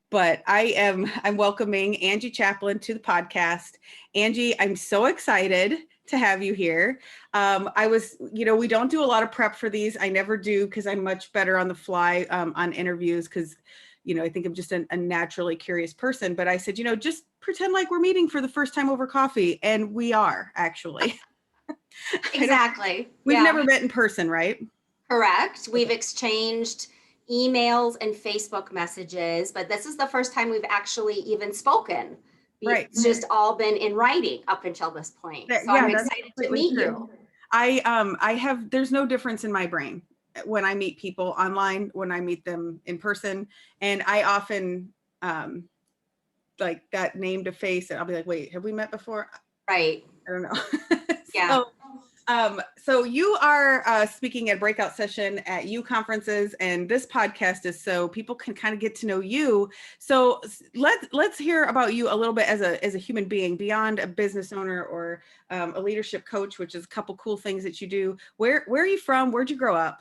but I'm welcoming Angie Chaplin to the podcast. Angie, I'm so excited to have you here. We don't do a lot of prep for these. I never do because I'm much better on the fly on interviews because, I think I'm just a naturally curious person. But I said, just pretend like we're meeting for the first time over coffee. And we are actually. Exactly. We've never met in person, right? Correct. We've exchanged emails and Facebook messages, but this is the first time we've actually even spoken. Right. It's just all been in writing up until this point. So I'm excited to meet you. There's no difference in my brain when I meet people online, when I meet them in person. And I often like that name to face, and I'll be like, wait, have we met before? Right. I don't know. Yeah. So you are speaking at a breakout session at U conferences, and this podcast is so people can kind of get to know you. So let's hear about you a little bit as a human being beyond a business owner or a leadership coach, which is a couple cool things that you do. Where are you from? Where'd you grow up?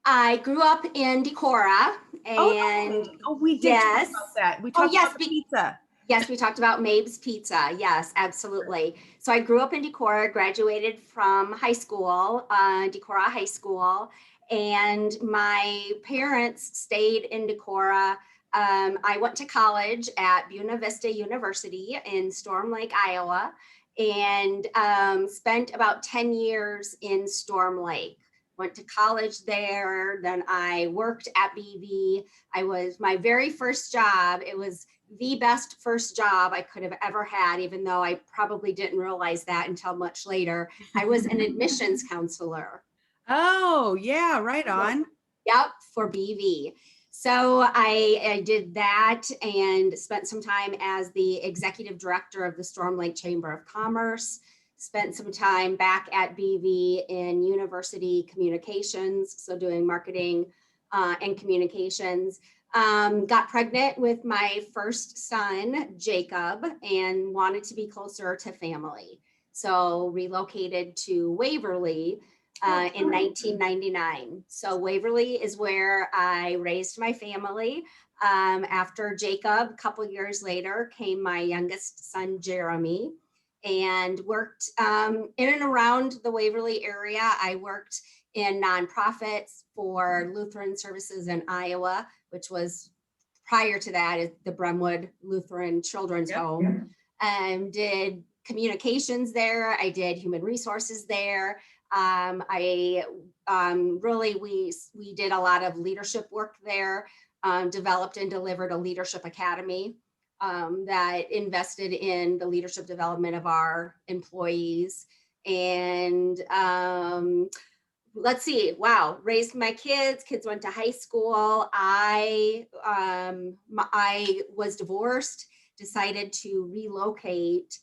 I grew up in Decorah, and we did talk about that. We talked about the pizza. Yes, we talked about Mabe's Pizza. Yes, absolutely. So I grew up in Decorah, graduated from high school, Decorah High School, and my parents stayed in Decorah. I went to college at Buena Vista University in Storm Lake, Iowa, and spent about 10 years in Storm Lake. Went to college there, then I worked at BV. My very first job, it was the best first job I could have ever had, even though I probably didn't realize that until much later. I was an admissions counselor. Oh, yeah, right on. Yep, for BV. So I did that and spent some time as the executive director of the Storm Lake Chamber of Commerce, spent some time back at BV in university communications, so doing marketing and communications. Got pregnant with my first son, Jacob, and wanted to be closer to family. So relocated to Waverly in 1999. So Waverly is where I raised my family. After Jacob, a couple years later, came my youngest son, Jeremy, and worked in and around the Waverly area. I worked in nonprofits for Lutheran Services in Iowa, which was prior to that is the Bremwood Lutheran Children's Home. Did communications there. I did human resources there. We did a lot of leadership work there, developed and delivered a leadership academy that invested in the leadership development of our employees. And let's see, raised my kids went to high school. I was divorced, decided to relocate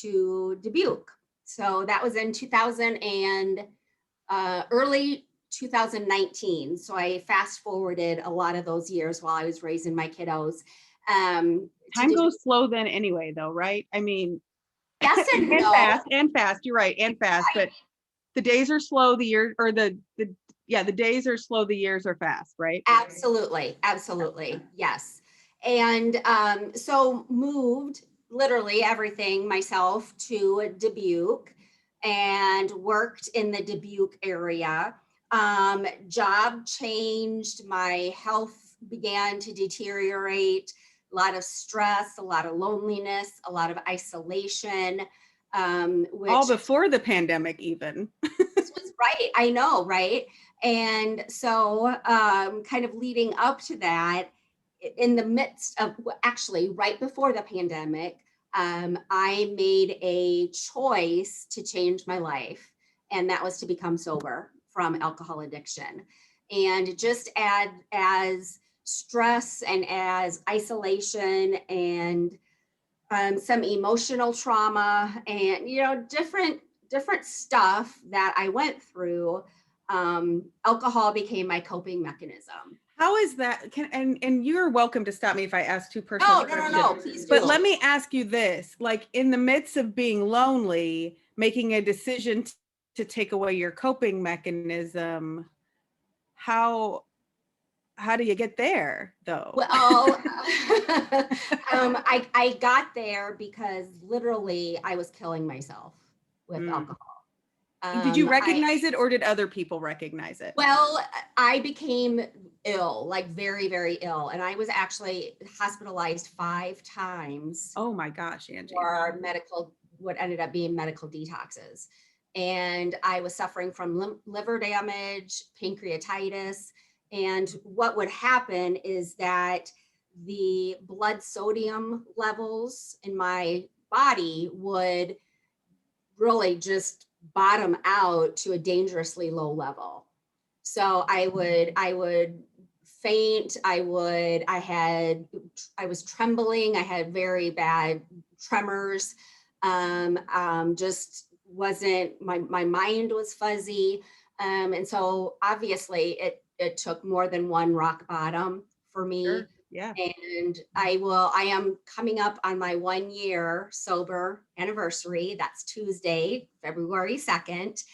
to Dubuque. So that was in early 2019. So I fast forwarded a lot of those years while I was raising my kiddos. Time goes slow then anyway, though, right? I mean, yes and no. Fast. You're right, and fast. Right. But the days are slow. The days are slow. The years are fast, right? Absolutely, yes. And so moved literally everything myself to Dubuque and worked in the Dubuque area. Job changed. My health began to deteriorate. A lot of stress, a lot of loneliness, a lot of isolation. All before the pandemic even. This was right. I know, right? And so kind of leading up to that, in the midst of, actually right before the pandemic, I made a choice to change my life. And that was to become sober from alcohol addiction. And just as stress and as isolation and some emotional trauma and different stuff that I went through, alcohol became my coping mechanism. How is that? And you're welcome to stop me if I ask too personal. No, please do. But let me ask you this, like in the midst of being lonely, making a decision to take away your coping mechanism, how how do you get there though? Well, I got there because literally I was killing myself with Mm. alcohol. Did you recognize it, or did other people recognize it? Well, I became ill, like very, very ill. And I was actually hospitalized 5 times Oh my gosh, Angie. for what ended up being medical detoxes. And I was suffering from liver damage, pancreatitis. And what would happen is that the blood sodium levels in my body would really just bottom out to a dangerously low level. So I would faint. I was trembling. I had very bad tremors. Just wasn't, my mind was fuzzy. And so obviously it took more than one rock bottom for me. Sure. Yeah. And I am coming up on my 1 year sober anniversary. That's Tuesday, February 2nd.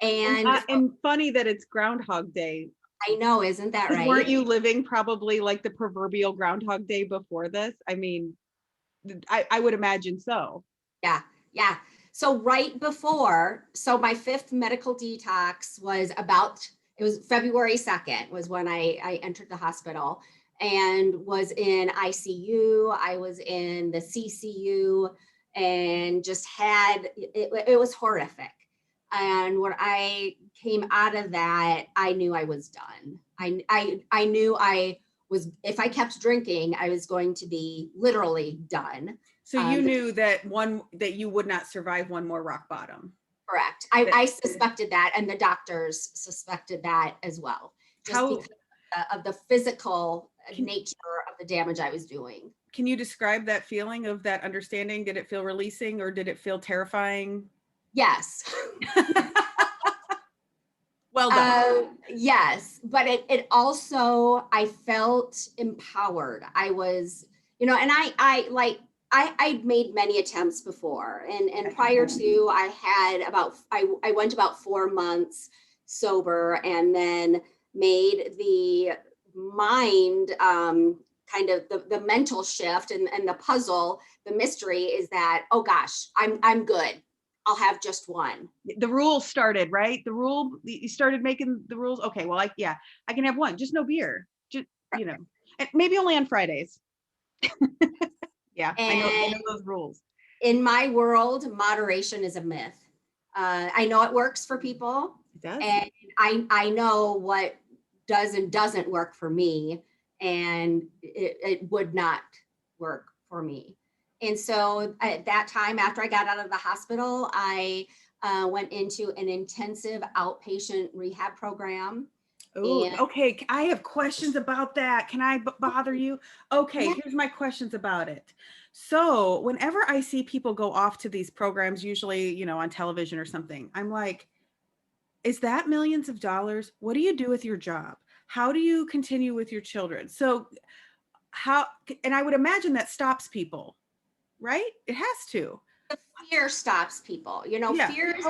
And funny that it's Groundhog Day. I know, isn't that right? Weren't you living probably like the proverbial Groundhog Day before this? I mean, I would imagine so. Yeah, yeah. So right before, so my 5th medical detox was it was February 2nd was when I entered the hospital and was in ICU. I was in the CCU and just it was horrific. And when I came out of that, I knew I was done. I knew if I kept drinking, I was going to be literally done. So you knew that you would not survive one more rock bottom. Correct. I suspected that, and the doctors suspected that as well, because of the physical nature of the damage I was doing. Can you describe that feeling of that understanding? Did it feel releasing, or did it feel terrifying? Yes. Well done. Yes, but it also, I felt empowered. I was, and I made many attempts before, and prior to, I went about 4 months sober, and then made the mind kind of the mental shift and the puzzle. The mystery is that, oh gosh, I'm good. I'll have just one. The rules started, right? You started making the rules. Okay, well, I can have one, just no beer. Just, maybe only on Fridays. Yeah, I know those rules. In my world, moderation is a myth. I know it works for people. It does. And I know what does and doesn't work for me, and it would not work for me. And so at that time, after I got out of the hospital, I went into an intensive outpatient rehab program. Oh, okay. I have questions about that. Can I bother you? Okay, Here's my questions about it. So whenever I see people go off to these programs, usually, on television or something, I'm like, is that millions of dollars? What do you do with your job? How do you continue with your children? So and I would imagine that stops people, right? It has to. The fear stops people. Fear is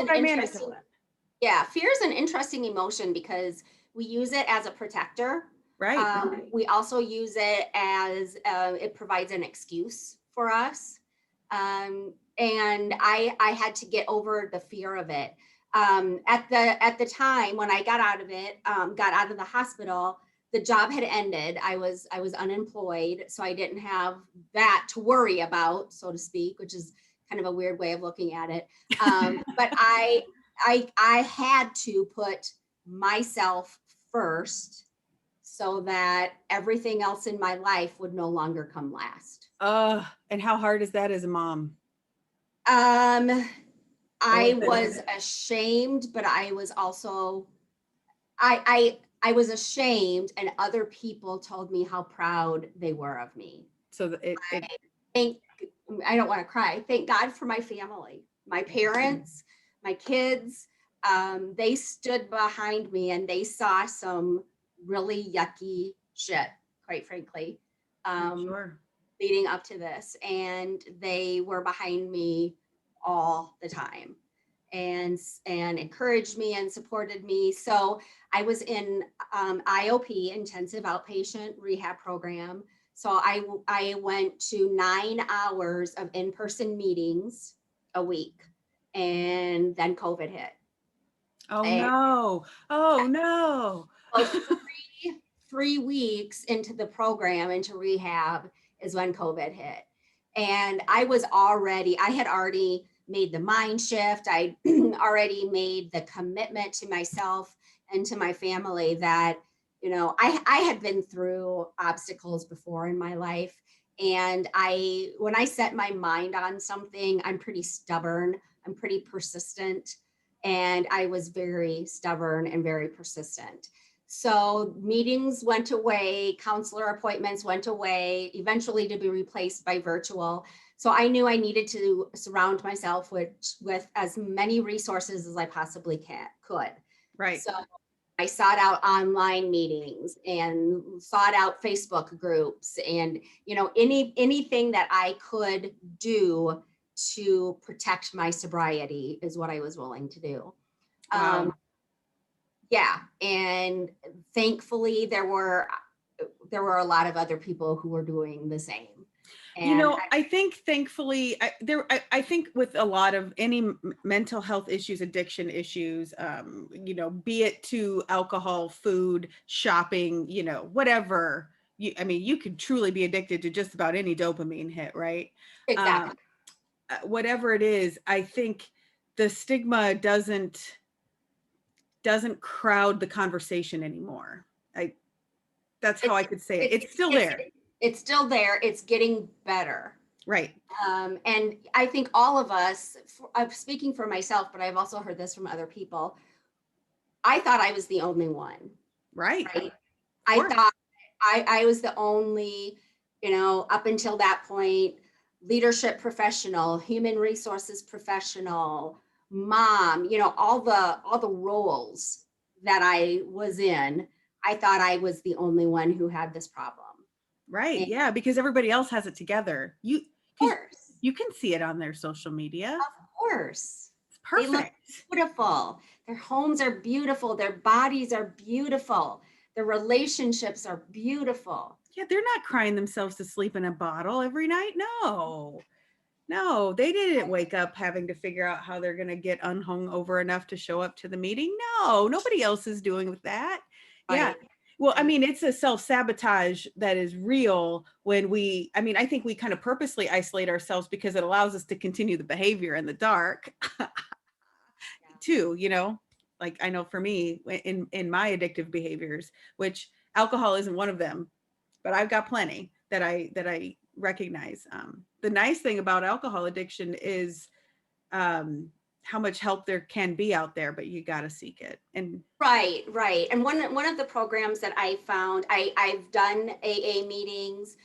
fear is an interesting emotion because we use it as a protector. Right. We also use it as it provides an excuse for us. And I had to get over the fear of it. At the time when I got out of the hospital, the job had ended. I was unemployed, so I didn't have that to worry about, so to speak, which is kind of a weird way of looking at it. But I had to put myself first so that everything else in my life would no longer come last. And how hard is that as a mom? I was ashamed, but I was also, I was ashamed, and other people told me how proud they were of me. So I don't want to cry. Thank God for my family, my parents, my kids. They stood behind me, and they saw some really yucky shit, quite frankly, leading up to this. And they were behind me all the time. and encouraged me and supported me. So I was in IOP, intensive outpatient rehab program. So I went to 9 hours of in-person meetings a week, and then COVID hit. Oh And no. Oh no. well, three weeks into the program, into rehab, is when COVID hit. And I had already made the mind shift. I already made the commitment to myself and to my family that, I had been through obstacles before in my life. And when I set my mind on something, I'm pretty stubborn, I'm pretty persistent. And I was very stubborn and very persistent. So meetings went away, counselor appointments went away, eventually to be replaced by virtual. So I knew I needed to surround myself with as many resources as I possibly could. Right. So I sought out online meetings and sought out Facebook groups and, anything that I could do to protect my sobriety is what I was willing to do. Wow. Yeah. And thankfully there were a lot of other people who were doing the same. And I think thankfully I think with a lot of any mental health issues, addiction issues, be it to alcohol, food, shopping, whatever, you could truly be addicted to just about any dopamine hit, right? exactly. Whatever it is, I think the stigma doesn't crowd the conversation anymore. That's how I could say it. It's still there. It's still there. It's getting better. Right. And I think all of us, I'm speaking for myself, but I've also heard this from other people. I thought I was the only one. Right. I thought I was the only, up until that point, leadership professional, human resources professional, mom, all the roles that I was in. I thought I was the only one who had this problem. Right. And yeah, because everybody else has it together. Of course. You can see it on their social media. Of course. It's perfect. They look beautiful. Their homes are beautiful. Their bodies are beautiful. Their relationships are beautiful. Yeah, they're not crying themselves to sleep in a bottle every night. No, they didn't wake up having to figure out how they're going to get unhung over enough to show up to the meeting. No, nobody else is doing that. Right. Yeah. Well, it's a self-sabotage that is real when I think we kind of purposely isolate ourselves because it allows us to continue the behavior in the dark too, like I know for me in my addictive behaviors, which alcohol isn't one of them, but I've got plenty that I recognize. The nice thing about alcohol addiction is how much help there can be out there, but you got to seek it. And right. And one of the programs that I found, I've done AA meetings,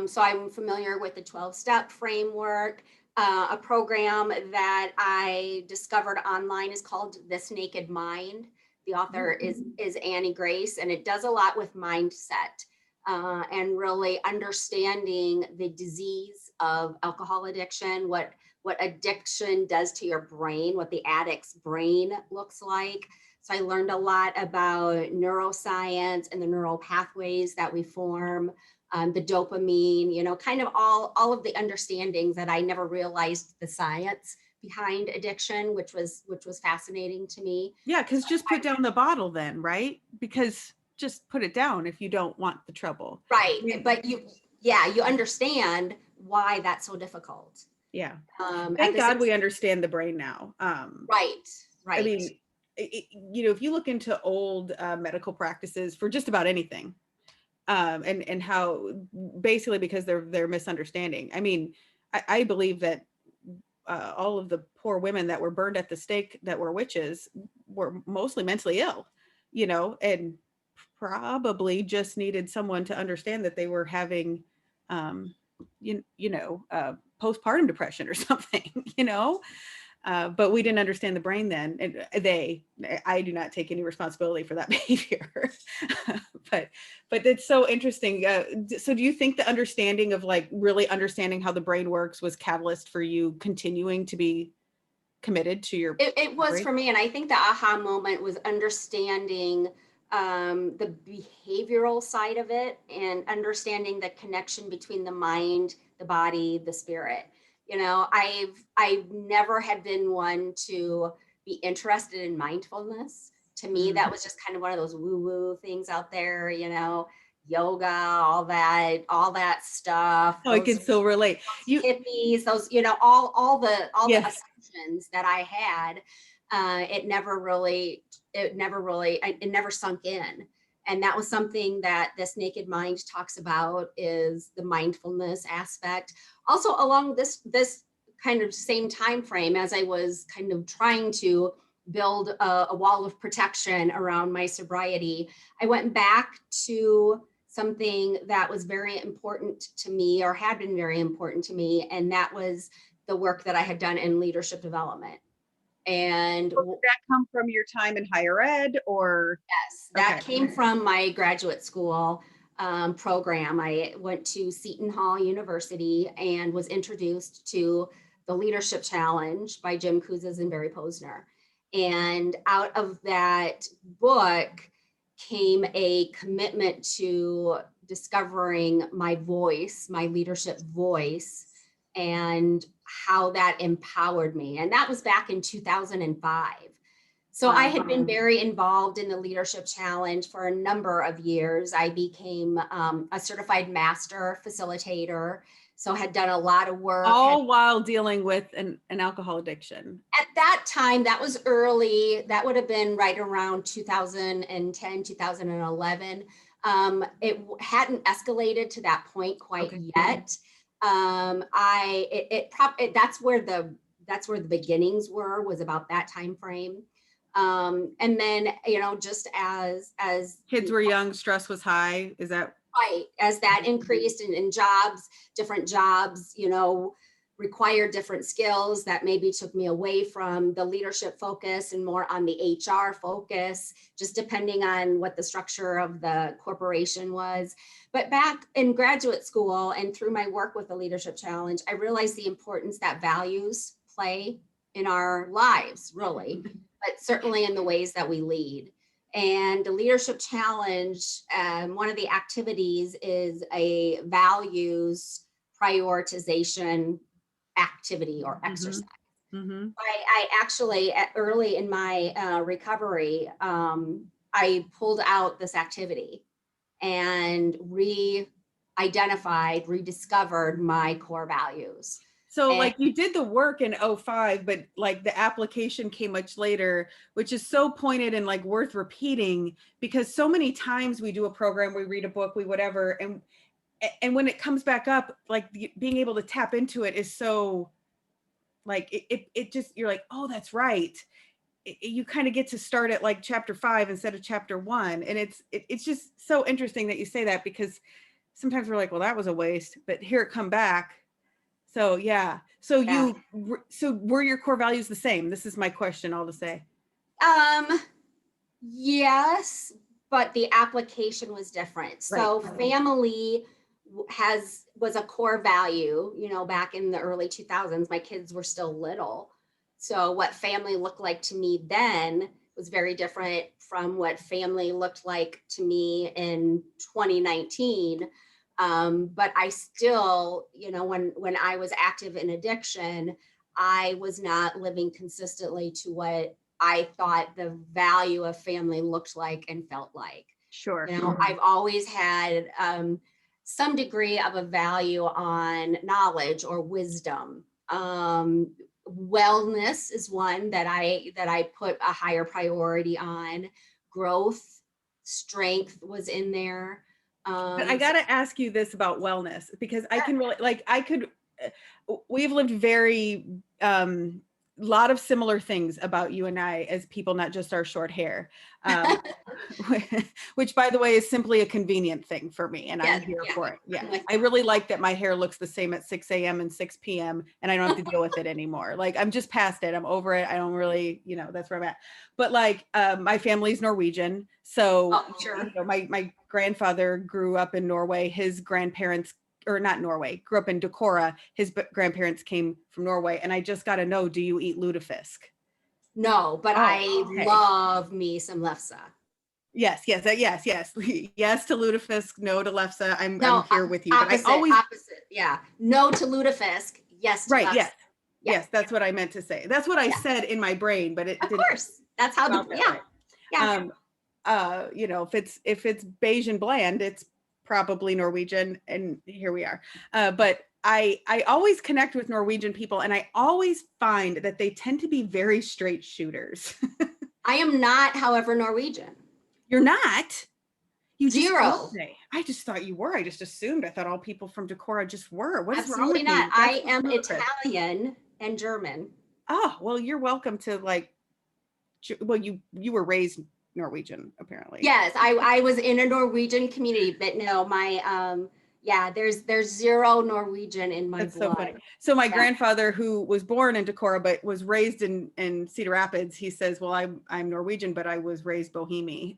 so I'm familiar with the 12-step framework. A program that I discovered online is called This Naked Mind. The author is Annie Grace, and it does a lot with mindset and really understanding the disease of alcohol addiction, what addiction does to your brain, what the addict's brain looks like. So I learned a lot about neuroscience and the neural pathways that we form, the dopamine, kind of all of the understandings that I never realized the science behind addiction, which was fascinating to me. Yeah, because just put down the bottle then, right? Because just put it down if you don't want the trouble. Right, but you understand why that's so difficult. Yeah. Thank God we understand the brain now. Right. I mean, if you look into old medical practices for just about anything, and how basically because they're misunderstanding. I mean, I believe that all of the poor women that were burned at the stake that were witches were mostly mentally ill, and probably just needed someone to understand that they were having, postpartum depression or something, but we didn't understand the brain then. And I do not take any responsibility for that behavior, but it's so interesting. So do you think the understanding of like really understanding how the brain works was catalyst for you continuing to be committed to your It was recovery? for me, and I think the aha moment was understanding the behavioral side of it and understanding the connection between the mind, the body, the spirit. You know, I've never had been one to be interested in mindfulness. To me, that was just kind of one of those woo-woo things out there, you know, yoga, all that stuff, Oh, I can so relate. You, hippies, those, you know, all the yes. assumptions that I had, it never sunk in. And that was something that this Naked Mind talks about, is the mindfulness aspect. Also along this kind of same time frame, as I was kind of trying to build a wall of protection around my sobriety, I went back to something that was very important to me, or had been very important to me, and that was the work that I had done in leadership development. And Did that come from your time in higher ed, or? yes, Okay. that came from my graduate school program. I went to Seton Hall University and was introduced to the Leadership Challenge by Jim Kouzes and Barry Posner. And out of that book came a commitment to discovering my voice, my leadership voice, and how that empowered me. And that was back in 2005. So I had been very involved in the Leadership Challenge for a number of years. I became a certified master facilitator, so had done a lot of work. All while dealing with an alcohol addiction. At that time, that was early. That would have been right around 2010, 2011. It hadn't escalated to that point quite yet. That's where the beginnings were, was about that time frame. And then, you know, just as Kids were young, stress was high. Is that right? As that increased in jobs, different jobs, you know, required different skills that maybe took me away from the leadership focus and more on the HR focus, just depending on what the structure of the corporation was. But back in graduate school and through my work with the Leadership Challenge, I realized the importance that values play in our lives, really, but certainly in the ways that we lead. And the Leadership Challenge, one of the activities is a values prioritization activity or exercise. I actually, early in my recovery, I pulled out this activity and rediscovered my core values. so? Like, you did the work in 05, but like the application came much later, which is so pointed and like worth repeating, because so many times we do a program, we read a book, we whatever, and when it comes back up, like being able to tap into it is so, like, it just, you're like, oh, that's right. You kind of get to start at like chapter 5 instead of chapter 1. And it's just so interesting that you say that, because sometimes we're like, well, that was a waste, but here it come back. So yeah. So so were your core values the same? This is my question, all to say. Yes, but the application was different. So family was a core value, you know, back in the early 2000s. My kids were still little. So what family looked like to me then was very different from what family looked like to me in 2019. But I still, you know, when I was active in addiction, I was not living consistently to what I thought the value of family looked like and felt like. Sure. You know, I've always had some degree of a value on knowledge or wisdom. Wellness is one that I put a higher priority on. Growth, strength was in there. But I got to ask you this about wellness, because I can really, like, we've lived very, lot of similar things about you and I as people, not just our short hair, which, by the way, is simply a convenient thing for me, and I'm here for it. Yeah, I really like that my hair looks the same at 6 a.m. and 6 p.m. and I don't have to deal with it anymore. Like, I'm just past it. I'm over it. I don't really, you know, that's where I'm at. But like, my family's Norwegian, so you know, my grandfather grew up in Norway. His grandparents or not Norway, grew up in Decorah. His grandparents came from Norway. And I just got to know, do you eat lutefisk? No, but I okay. love me some lefse. Yes, yes, yes, yes. Yes to lutefisk, no to lefse. I'm here with you. Opposite, but I always opposite. Yeah. No to lutefisk. Yes to right, lefse. yes. Yeah. Yes, that's what I meant to say. That's what I said in my brain, but it of didn't. course. That's how the Right. yeah. You know, if it's beige and bland, it's probably Norwegian, and here we are. But I always connect with Norwegian people, and I always find that they tend to be very straight shooters. I am not, however, Norwegian. You're not? You Zero. I just thought you were. I just assumed. I thought all people from Decorah just were. What is Absolutely wrong with not. me? I am Italian and German. Oh, well, you're welcome to well, you were raised Norwegian, apparently. Yes, I was in a Norwegian community, but no, my there's zero Norwegian in my That's blood. So funny. So my grandfather, who was born in Decorah but was raised in Cedar Rapids, he says, well, I'm Norwegian, but I was raised Bohemian.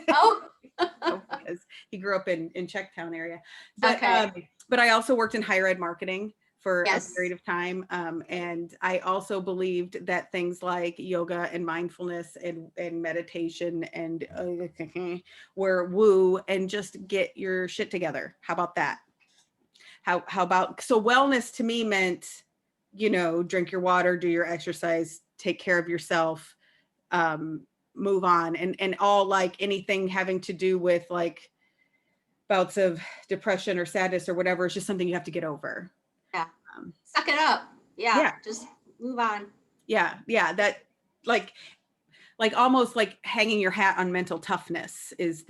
Oh. Because he grew up in Czechtown area. But but I also worked in higher ed marketing for a period of time. And I also believed that things like yoga and mindfulness and meditation and were woo and just get your shit together. How about that? How about, so wellness to me meant, you know, drink your water, do your exercise, take care of yourself, move on, and all like anything having to do with like bouts of depression or sadness or whatever, it's just something you have to get over. Yeah. Suck it up. Yeah. Just move on. Yeah. That like almost like hanging your hat on mental toughness is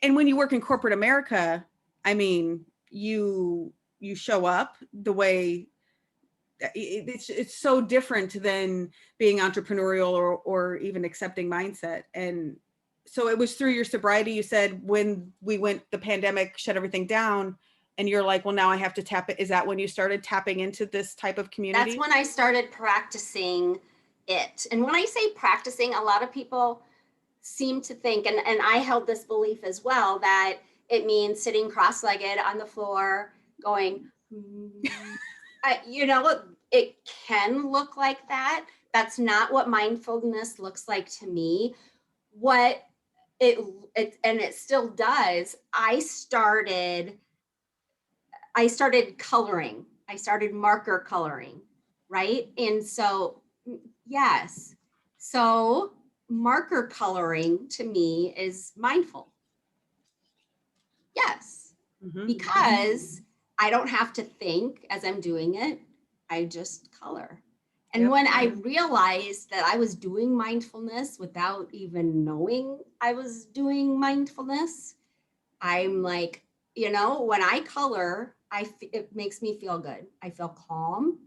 and when you work in corporate America, I mean, you show up the way it's so different than being entrepreneurial or even accepting mindset. And so it was through your sobriety, you said, when the pandemic shut everything down, and you're like, well, now I have to tap it. Is that when you started tapping into this type of community? That's when I started practicing it. And when I say practicing, a lot of people seem to think, and I held this belief as well, that it means sitting cross-legged on the floor going, you know, it can look like that. That's not what mindfulness looks like to me. What it still does, I started coloring. I started marker coloring, right? And so, yes. So marker coloring to me is mindful. Yes. Mm-hmm. Because I don't have to think as I'm doing it. I just color. And when I realized that I was doing mindfulness without even knowing I was doing mindfulness, I'm like, you know, when I color, it makes me feel good. I feel calm.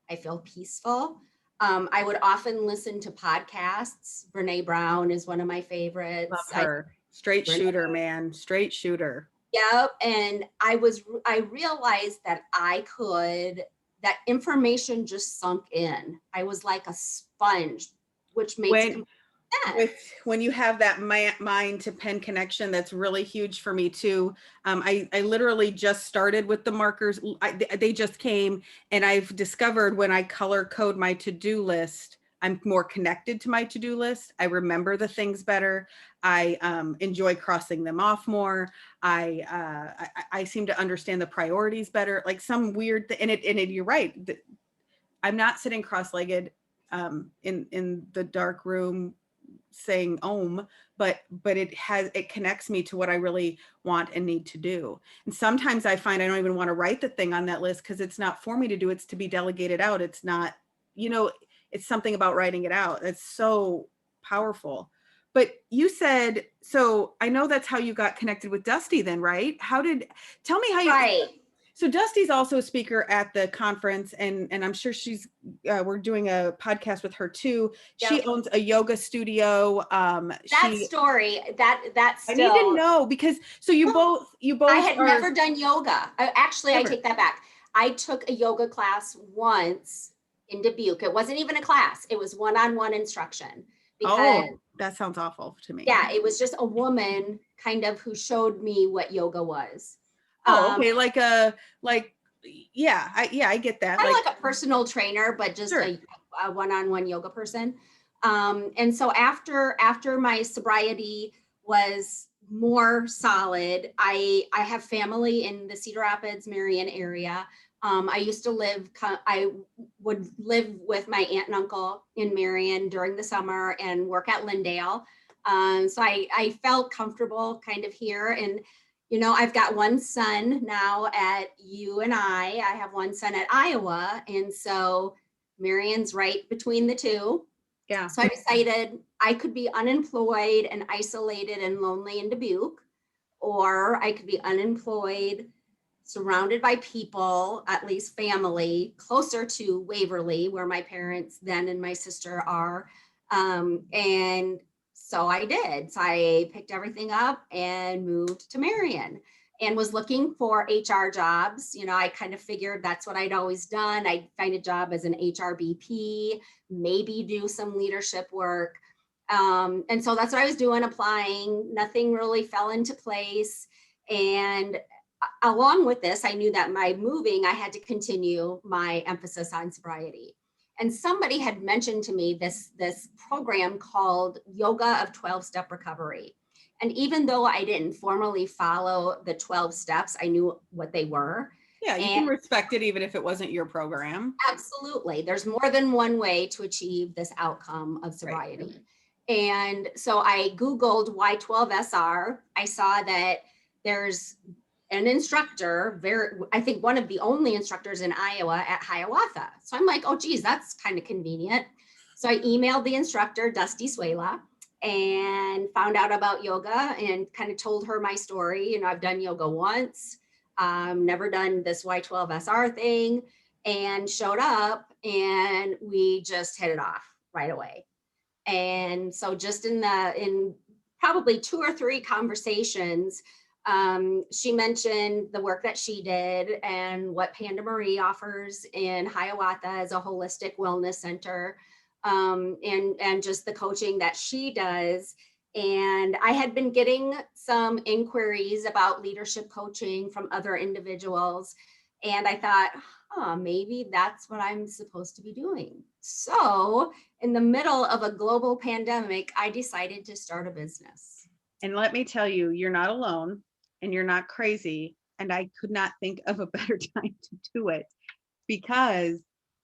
I feel peaceful. I would often listen to podcasts. Brene Brown is one of my favorites. Love her. Straight shooter, man. Straight shooter. Yep. And I realized that that information just sunk in. I was like a sponge, which makes when you have that mind to pen connection, that's really huge for me too. I literally just started with the markers. They just came, and I've discovered when I color code my to-do list, I'm more connected to my to-do list. I remember the things better. I enjoy crossing them off more. I seem to understand the priorities better. Like some weird thing, and you're right. I'm not sitting cross-legged in the dark room saying om, but it connects me to what I really want and need to do. And sometimes I find I don't even want to write the thing on that list because it's not for me to do. It's to be delegated out. It's not, you know, it's something about writing it out. It's so powerful. But you said, so I know that's how you got connected with Dusty then, right? Tell me how you, right. So Dusty's also a speaker at the conference, and I'm sure we're doing a podcast with her too. Yep. She owns a yoga studio. Story, that's still, I need to know, because so you both. I had never done yoga. I take that back. I took a yoga class once in Dubuque. It wasn't even a class. It was one-on-one instruction. Because, that sounds awful to me. Yeah, it was just a woman kind of who showed me what yoga was. Oh, okay. I get that. Kind of like a personal trainer, but just Sure. a one-on-one yoga person. And so after my sobriety was more solid, I have family in the Cedar Rapids, Marion area. I would live with my aunt and uncle in Marion during the summer and work at Lindale. So I felt comfortable kind of here. And, I've got one son now at UNI. I have one son at Iowa. And so Marion's right between the two. Yeah. So I decided I could be unemployed and isolated and lonely in Dubuque, or I could be unemployed, surrounded by people, at least family, closer to Waverly, where my parents then and my sister are. And so I did. So I picked everything up and moved to Marion and was looking for HR jobs. I kind of figured that's what I'd always done. I'd find a job as an HR BP, maybe do some leadership work. And so that's what I was doing, applying. Nothing really fell into place. And along with this, I knew that my moving, I had to continue my emphasis on sobriety. And somebody had mentioned to me this program called Yoga of 12-Step Recovery. And even though I didn't formally follow the 12 steps, I knew what they were. Yeah, you can respect it even if it wasn't your program. Absolutely. There's more than one way to achieve this outcome of sobriety. Right. And so I Googled Y12SR. I saw that there's an instructor, I think one of the only instructors in Iowa at Hiawatha. So I'm like, oh, geez, that's kind of convenient. So I emailed the instructor, Dusty Suela, and found out about yoga and kind of told her my story. I've done yoga once, never done this Y12SR thing, and showed up, and we just hit it off right away. And so just in probably 2 or 3 conversations, she mentioned the work that she did and what Panda Marie offers in Hiawatha as a holistic wellness center, and just the coaching that she does. And I had been getting some inquiries about leadership coaching from other individuals. And I thought, maybe that's what I'm supposed to be doing. So in the middle of a global pandemic, I decided to start a business. And let me tell you, you're not alone and you're not crazy. And I could not think of a better time to do it, because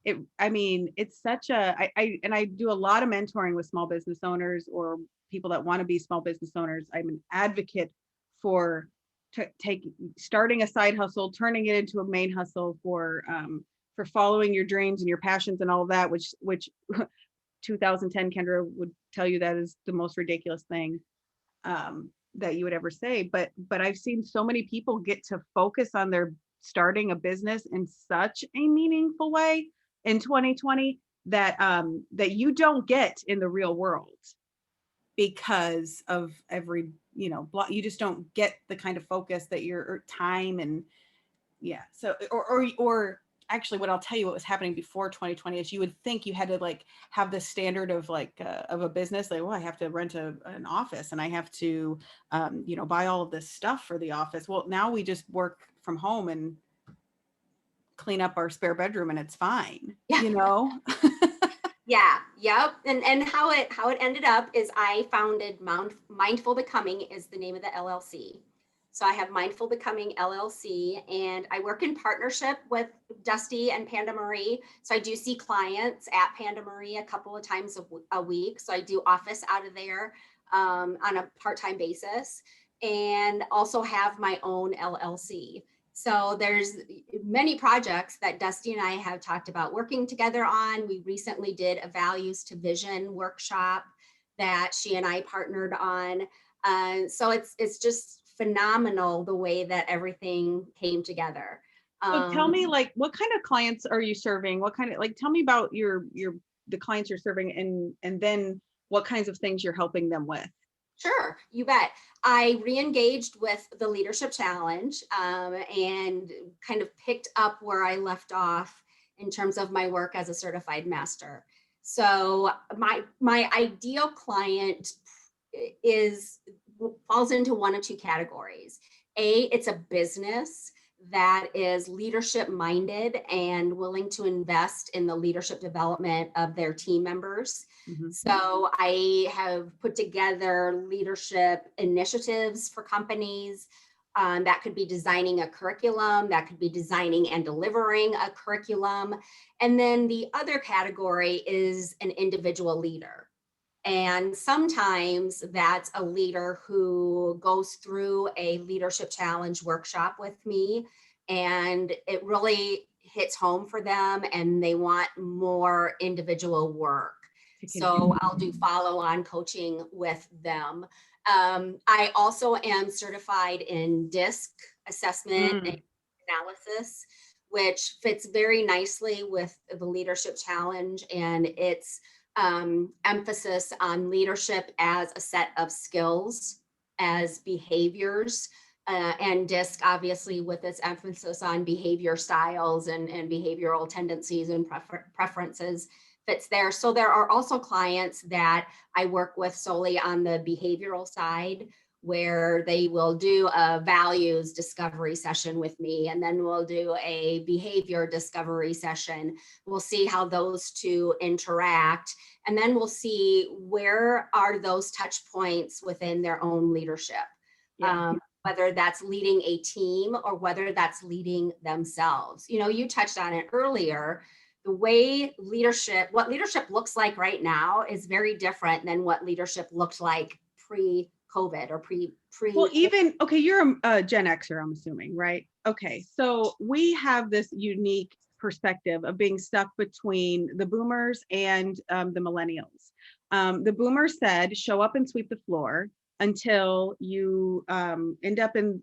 it's such I do a lot of mentoring with small business owners or people that want to be small business owners. I'm an advocate for starting a side hustle, turning it into a main hustle, for following your dreams and your passions and all of that, which 2010 Kendra would tell you that is the most ridiculous thing that you would ever say. But I've seen so many people get to focus on their starting a business in such a meaningful way in 2020 that you don't get in the real world, because of every, you just don't get the kind of focus that your time and so or actually, what I'll tell you, what was happening before 2020 is you would think you had to have the standard of of a business, I have to rent an office and I have to buy all of this stuff for the office. Well, now we just work from home and clean up our spare bedroom and it's fine. Yeah. Yep. And how it ended up is I founded Mindful Becoming is the name of the LLC. So I have Mindful Becoming LLC, and I work in partnership with Dusty and Panda Marie. So I do see clients at Panda Marie a couple of times a week. So I do office out of there on a part-time basis, and also have my own LLC. So there's many projects that Dusty and I have talked about working together on. We recently did a Values to Vision workshop that she and I partnered on. So it's just phenomenal the way that everything came together. So tell me, what kind of clients are you serving? What kind of, tell me about the clients you're serving, and then what kinds of things you're helping them with. Sure, you bet. I re-engaged with the Leadership Challenge and kind of picked up where I left off in terms of my work as a certified master. So my ideal client falls into one of 2 categories. it's a business that is leadership minded and willing to invest in the leadership development of their team members. Mhm. So I have put together leadership initiatives for companies. That could be designing a curriculum, that could be designing and delivering a curriculum. And then the other category is an individual leader. And sometimes that's a leader who goes through a leadership challenge workshop with me, and it really hits home for them and they want more individual work. So I'll do follow-on coaching with them. I also am certified in DISC assessment and analysis, which fits very nicely with the leadership challenge and its emphasis on leadership as a set of skills, as behaviors, and DISC obviously with its emphasis on behavior styles and behavioral tendencies and preferences fits there. So there are also clients that I work with solely on the behavioral side, where they will do a values discovery session with me, and then we'll do a behavior discovery session. We'll see how those two interact, and then we'll see where are those touch points within their own leadership. Yeah. Whether that's leading a team or whether that's leading themselves. You know, you touched on it earlier. The way what leadership looks like right now is very different than what leadership looked like pre-COVID or pre. Well, even, okay, you're a Gen Xer, I'm assuming, right? Okay, so we have this unique perspective of being stuck between the boomers and the millennials. The boomers said, show up and sweep the floor until you end up in,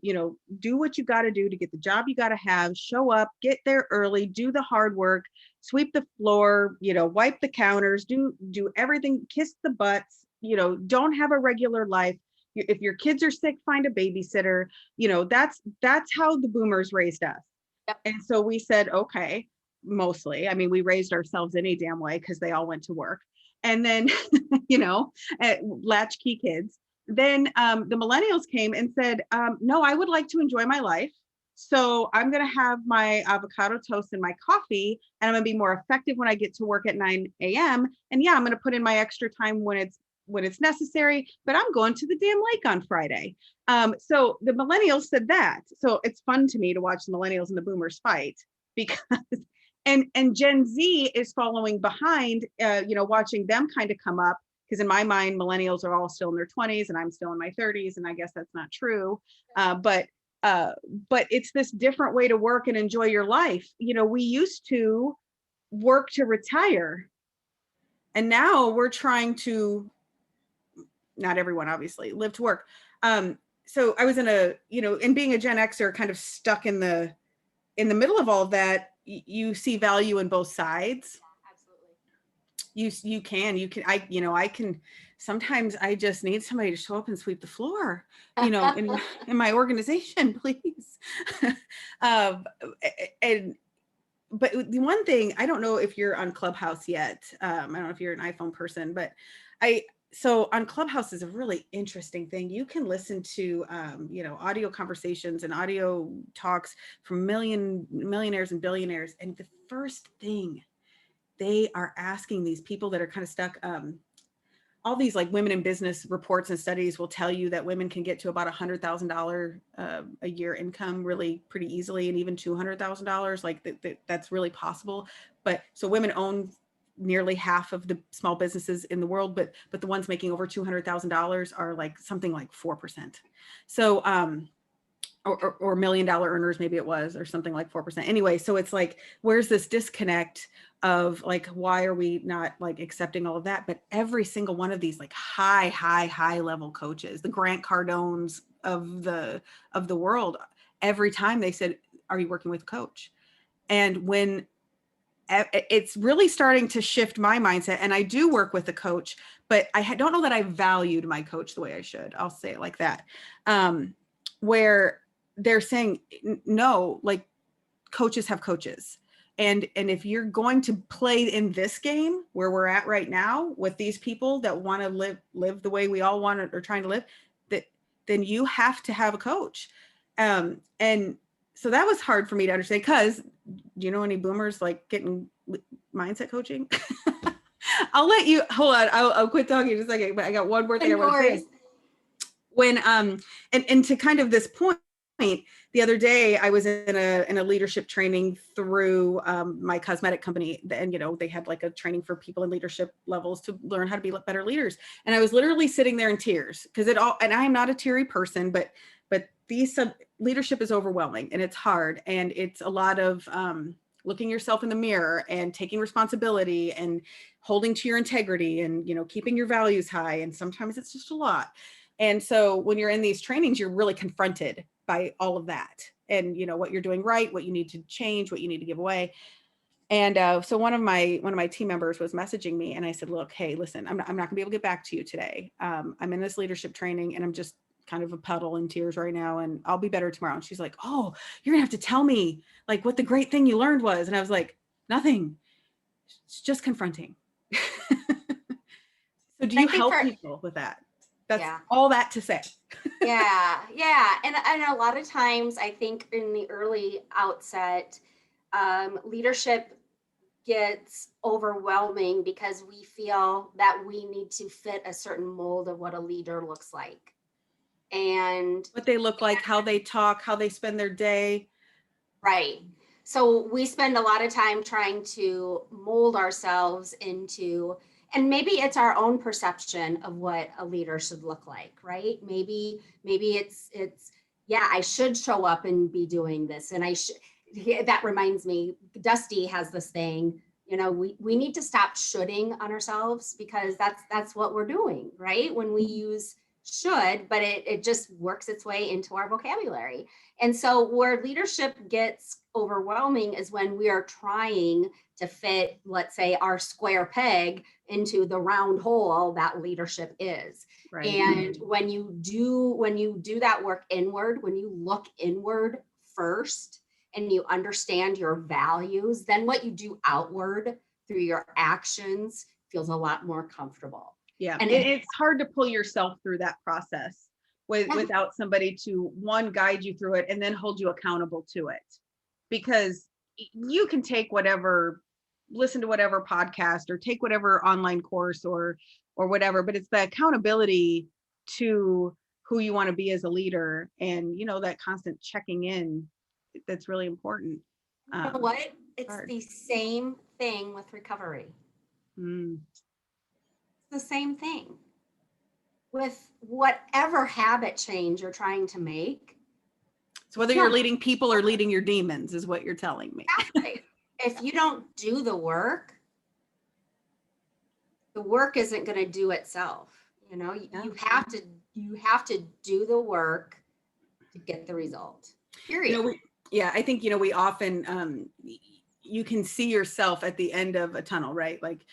do what you got to do to get the job you got to have, show up, get there early, do the hard work, sweep the floor, wipe the counters, do everything, kiss the butts, don't have a regular life. If your kids are sick, find a babysitter. That's how the boomers raised us. Yep. And so we said, okay, mostly, I mean, we raised ourselves any damn way because they all went to work. And then, latchkey kids. Then the millennials came and said, no, I would like to enjoy my life. So I'm going to have my avocado toast and my coffee, and I'm going to be more effective when I get to work at 9 a.m. And yeah, I'm going to put in my extra time when it's necessary, but I'm going to the damn lake on Friday. So the millennials said that. So it's fun to me to watch the millennials and the boomers fight, because and Gen Z is following behind, watching them kind of come up. Because in my mind, millennials are all still in their 20s and I'm still in my 30s. And I guess that's not true. But it's this different way to work and enjoy your life. We used to work to retire. And now we're trying to, not everyone obviously, live to work. So I was in and being a Gen Xer, kind of stuck in the middle of all of that. You see value in both sides. You can, I can, sometimes I just need somebody to show up and sweep the floor, in my organization, please. But the one thing, I don't know if you're on Clubhouse yet. I don't know if you're an iPhone person, but so on Clubhouse is a really interesting thing. You can listen to, audio conversations and audio talks from millionaires and billionaires. And the first thing they are asking these people that are kind of stuck, all these like women in business reports and studies will tell you that women can get to about $100,000 a year income really pretty easily, and even $200,000, like that's really possible. But so women own nearly half of the small businesses in the world, but the ones making over $200,000 are like something like 4%. So or $1 million earners, maybe it was, or something like 4%. Anyway, so it's like, where's this disconnect of like, why are we not like accepting all of that? But every single one of these like high level coaches, the Grant Cardones of the world, every time they said, are you working with a coach? And when it's really starting to shift my mindset, and I do work with a coach, but I don't know that I valued my coach the way I should. I'll say it like that. Where they're saying, no, like coaches have coaches. And if you're going to play in this game where we're at right now with these people that want to live the way we all want or trying to live, then you have to have a coach. And so that was hard for me to understand, because do you know any boomers like getting mindset coaching? I'll let you, hold on. I'll quit talking in a second, but I got one more thing I want to say. When, and to kind of this point, the other day I was in a leadership training through my cosmetic company, and they had like a training for people in leadership levels to learn how to be better leaders. And I was literally sitting there in tears, because and I'm not a teary person, but these leadership is overwhelming, and it's hard, and it's a lot of looking yourself in the mirror and taking responsibility and holding to your integrity and keeping your values high, and sometimes it's just a lot. And so when you're in these trainings, you're really confronted by all of that, and what you're doing right, what you need to change, what you need to give away. And so one of my team members was messaging me, and I said, look, hey, listen, I'm not gonna be able to get back to you today. I'm in this leadership training, and I'm just kind of a puddle in tears right now, and I'll be better tomorrow. And she's like, oh, you're gonna have to tell me like what the great thing you learned was. And I was like, nothing. It's just confronting. So do you help people with that? That's all that to say. Yeah. And a lot of times I think in the early outset, leadership gets overwhelming because we feel that we need to fit a certain mold of what a leader looks like. And what they look like, how they talk, how they spend their day. Right. So we spend a lot of time trying to mold ourselves into, and maybe it's our own perception of what a leader should look like, right? Maybe it's I should show up and be doing this, and that reminds me, Dusty has this thing, we need to stop shoulding on ourselves, because that's what we're doing, right? When we use should, but it just works its way into our vocabulary. And so where leadership gets overwhelming is when we are trying to fit, let's say, our square peg into the round hole that leadership is. Right. And when you do that work inward, when you look inward first and you understand your values, then what you do outward through your actions feels a lot more comfortable. Yeah, and it's hard to pull yourself through that process without somebody to, one, guide you through it and then hold you accountable to it. Because you can take listen to whatever podcast or take whatever online course or whatever, but it's the accountability to who you want to be as a leader, and that constant checking in that's really important. You know what? It's hard. The same thing with recovery. The same thing with whatever habit change you're trying to make. So whether you're leading people or leading your demons is what you're telling me. Exactly. If you don't do the work isn't going to do itself. You have to do the work to get the result. Period. I think we often you can see yourself at the end of a tunnel, right? Like,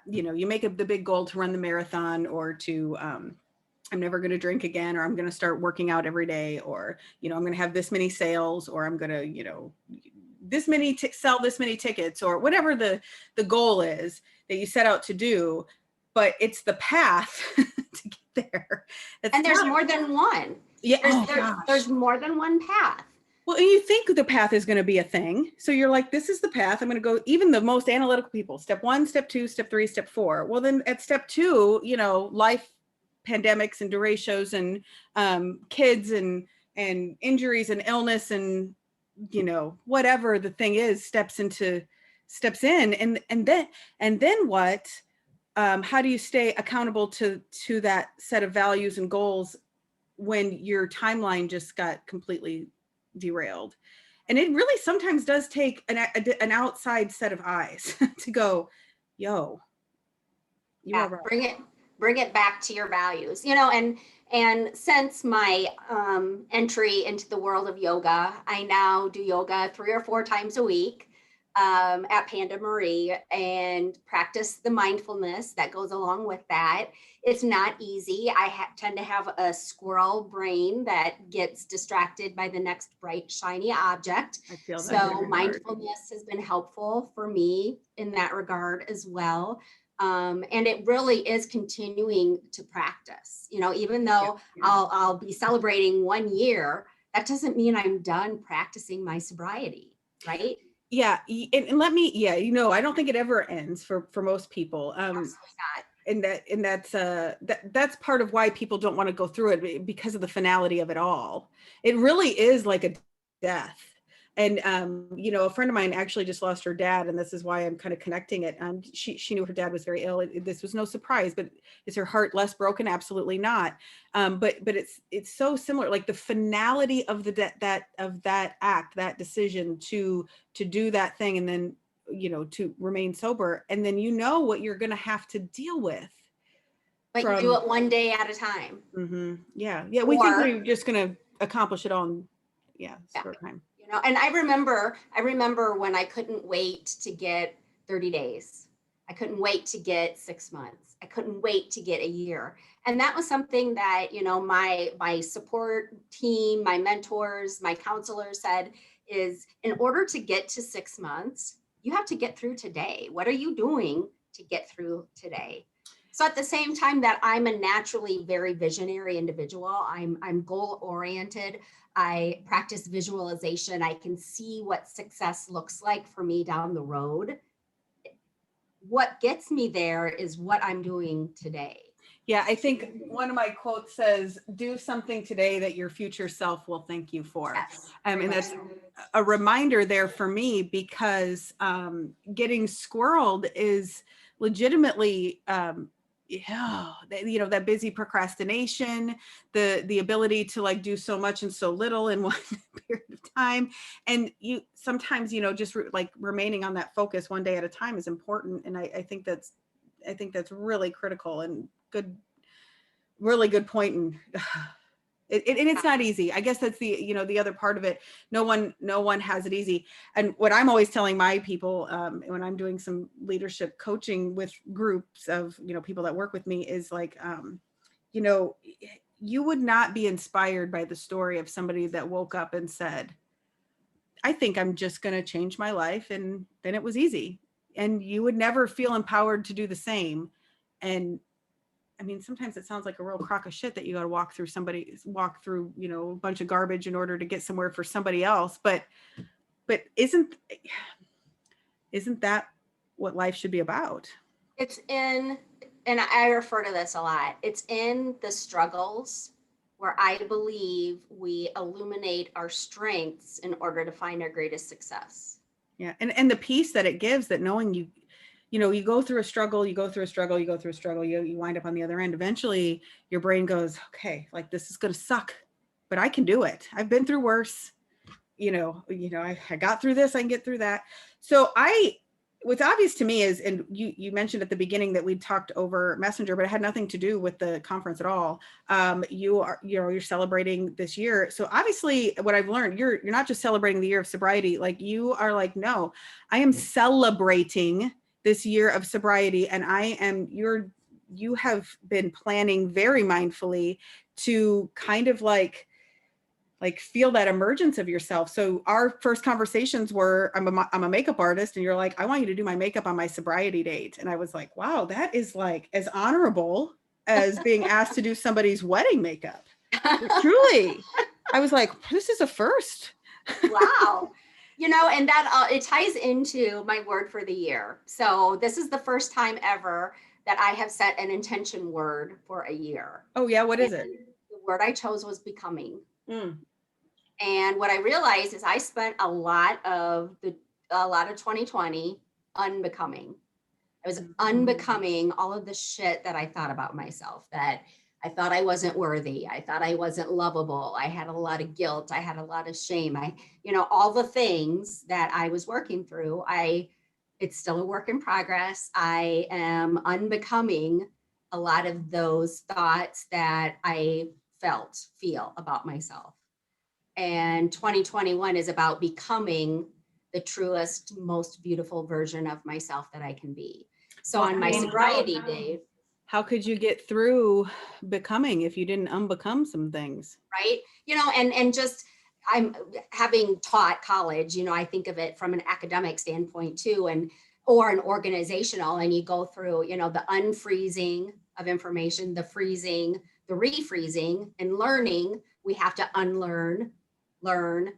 you make the big goal to run the marathon, or to, I'm never going to drink again, or I'm going to start working out every day, or, I'm going to have this many sales, or I'm going to, sell this many tickets, or whatever the goal is that you set out to do. But it's the path to get there. And there's more than one. Yeah. There's more than one path. Well, and you think the path is going to be a thing. So you're like, this is the path. I'm going to go, even the most analytical people, step 1, step 2, step 3, step 4. Well, then at step 2, life, pandemics and deratios and kids and injuries and illness and, whatever the thing is, steps in. And then what, how do you stay accountable to that set of values and goals when your timeline just got completely derailed? And it really sometimes does take an outside set of eyes to go, yo, you are right. Bring it back to your values, and since my entry into the world of yoga, I now do yoga 3 or 4 times a week at Panda Marie, and practice the mindfulness that goes along with that. It's not easy. I tend to have a squirrel brain that gets distracted by the next bright, shiny object. I feel that. So mindfulness has been helpful for me in that regard as well. And it really is continuing to practice, even though I'll be celebrating 1 year, that doesn't mean I'm done practicing my sobriety, right? Yeah. And let me, yeah, I don't think it ever ends for most people. Absolutely not. And that's part of why people don't want to go through it, because of the finality of it all. It really is like a death. And a friend of mine actually just lost her dad, and this is why I'm kind of connecting it. She knew her dad was very ill. This was no surprise, but is her heart less broken? Absolutely not. But it's so similar, like the finality of that act, that decision to do that thing, and then to remain sober, and then what you're going to have to deal with. But you do it one day at a time. Mm-hmm. Yeah. We think we're just going to accomplish it all in short time. And I remember when I couldn't wait to get 30 days. I couldn't wait to get 6 months. I couldn't wait to get a year. And that was something that, my support team, my mentors, my counselors said is, in order to get to 6 months, you have to get through today. What are you doing to get through today? So at the same time that I'm a naturally very visionary individual, I'm goal oriented. I practice visualization. I can see what success looks like for me down the road. What gets me there is what I'm doing today. Yeah, I think one of my quotes says, do something today that your future self will thank you for. Yes, And that's a reminder there for me, because getting squirreled is legitimately, that busy procrastination, the ability to like do so much and so little in one period of time. And you sometimes, just like remaining on that focus one day at a time is important. And I think that's really critical and really good point. And it's not easy. I guess that's the other part of it. No one has it easy. And what I'm always telling my people when I'm doing some leadership coaching with groups of, people that work with me is like, you would not be inspired by the story of somebody that woke up and said, I think I'm just going to change my life. And then it was easy. And you would never feel empowered to do the same. And I mean, sometimes it sounds like a real crock of shit that you got to walk through, a bunch of garbage in order to get somewhere for somebody else. But isn't that what life should be about? It's in, and I refer to this a lot, it's in the struggles where I believe we illuminate our strengths in order to find our greatest success. Yeah. And the peace that it gives, that knowing you go through a struggle, you wind up on the other end. Eventually your brain goes, okay, like this is going to suck, but I can do it. I've been through worse. I got through this, I can get through that. So what's obvious to me is, and you mentioned at the beginning that we'd talked over Messenger, but it had nothing to do with the conference at all. You're celebrating this year. So obviously what I've learned, you're not just celebrating the year of sobriety. Like you are like, no, I am celebrating this year of sobriety. And you have been planning very mindfully to kind of like feel that emergence of yourself. So our first conversations were, I'm a makeup artist, and you're like, I want you to do my makeup on my sobriety date. And I was like, wow, that is like as honorable as being asked to do somebody's wedding makeup. Truly. I was like, this is a first. Wow. And that it ties into my word for the year. So this is the first time ever that I have set an intention word for a year. Oh yeah. What is it? The word I chose was becoming. And what I realized is I spent a lot of 2020 unbecoming. I was unbecoming all of the shit that I thought about myself, that I thought I wasn't worthy. I thought I wasn't lovable. I had a lot of guilt. I had a lot of shame. All the things that I was working through, it's still a work in progress. I am unbecoming a lot of those thoughts that I feel about myself. And 2021 is about becoming the truest, most beautiful version of myself that I can be. So on my sobriety day. How could you get through becoming if you didn't unbecome some things? Right. And just, I'm having taught college, I think of it from an academic standpoint too, or an organizational, and you go through, the unfreezing of information, the freezing, the refreezing, and learning. We have to unlearn learn,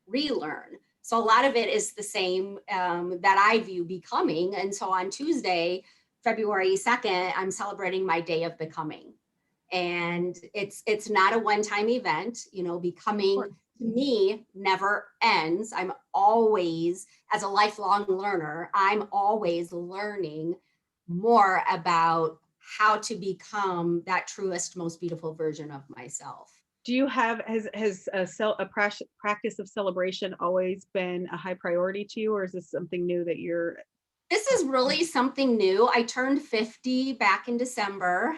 relearn. So a lot of it is the same that I view becoming. And so on Tuesday, February 2nd, I'm celebrating my day of becoming. And it's not a one-time event. Becoming to me never ends. I'm always, as a lifelong learner, I'm always learning more about how to become that truest, most beautiful version of myself. Do you have, has a practice of celebration always been a high priority to you, or is this something new that you're? This is really something new. I turned 50 back in December,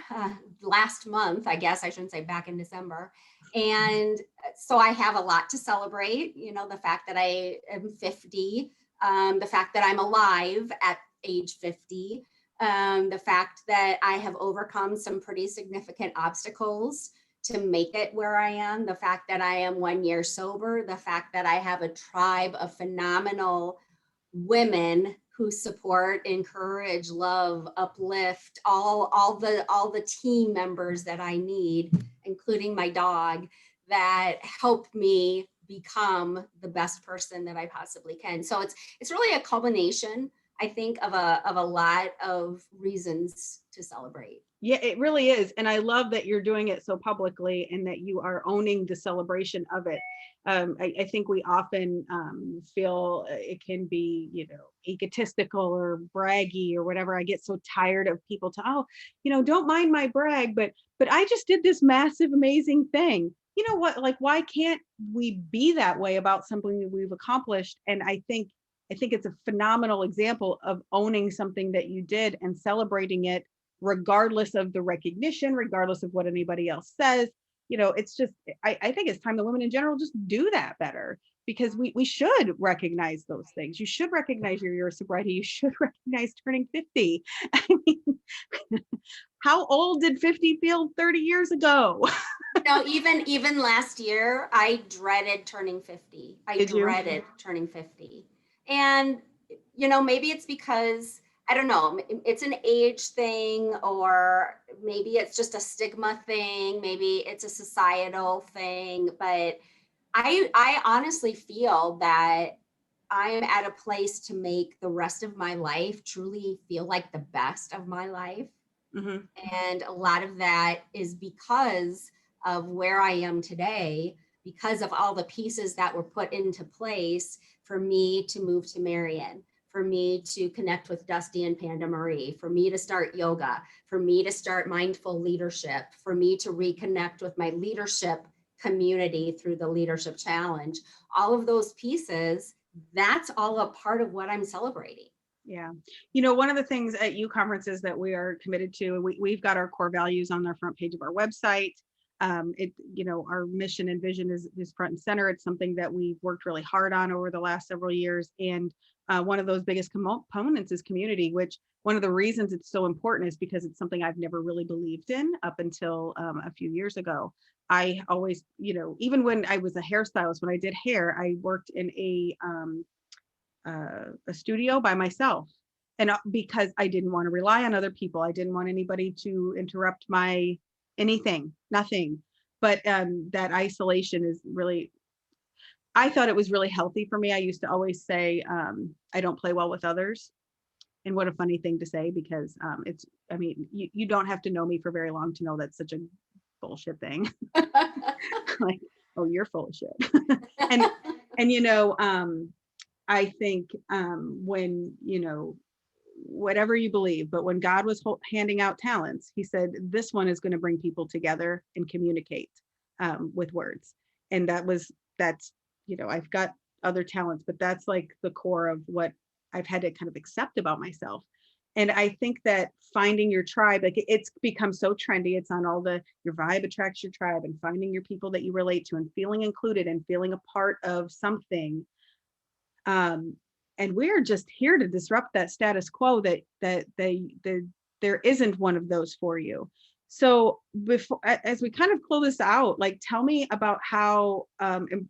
last month, I guess I shouldn't say back in December. And so I have a lot to celebrate, the fact that I am 50, the fact that I'm alive at age 50, the fact that I have overcome some pretty significant obstacles to make it where I am, the fact that I am 1 year sober, the fact that I have a tribe of phenomenal women who support, encourage, love, uplift, all the team members that I need, including my dog, that help me become the best person that I possibly can. So it's really a culmination, I think, of a lot of reasons to celebrate. Yeah, it really is. And I love that you're doing it so publicly and that you are owning the celebration of it. I think we often feel it can be, egotistical or braggy or whatever. I get so tired of people don't mind my brag, but I just did this massive, amazing thing. You know what? Like, why can't we be that way about something that we've accomplished? And I think it's a phenomenal example of owning something that you did and celebrating it, regardless of the recognition, regardless of what anybody else says. It's just, I think it's time that women in general just do that better, because we should recognize those things. You should recognize your year of sobriety. You should recognize turning 50. I mean, how old did 50 feel 30 years ago? Even last year, I dreaded turning 50. I dreaded turning 50. And, maybe it's because, I don't know, it's an age thing, or maybe it's just a stigma thing. Maybe it's a societal thing. But I honestly feel that I'm at a place to make the rest of my life truly feel like the best of my life. Mm-hmm. And a lot of that is because of where I am today, because of all the pieces that were put into place for me to move to Marion, for me to connect with Dusty and Panda Marie, for me to start yoga, for me to start mindful leadership, for me to reconnect with my leadership community through the Leadership Challenge. All of those pieces, that's all a part of what I'm celebrating. Yeah. One of the things at U conferences that we are committed to, we've got our core values on the front page of our website. Our mission and vision is front and center. It's something that we've worked really hard on over the last several years. And one of those biggest components is community, which one of the reasons it's so important is because it's something I've never really believed in up until a few years ago. I always, even when I was a hairstylist, when I did hair, I worked in a studio by myself. And because I didn't want to rely on other people, I didn't want anybody to interrupt my nothing. But that isolation is really, I thought it was really healthy for me. I used to always say, I don't play well with others. And what a funny thing to say, because you don't have to know me for very long to know that's such a bullshit thing. Like, oh, you're full of shit. and I think when, whatever you believe, but when God was handing out talents, he said, this one is going to bring people together and communicate with words. And that's, I've got other talents, but that's like the core of what I've had to kind of accept about myself. And I think that finding your tribe, like it's become so trendy. It's on all your vibe attracts your tribe, and finding your people that you relate to and feeling included and feeling a part of something. And we're just here to disrupt that status quo that there isn't one of those for you. So as we kind of close this out, like, tell me about how,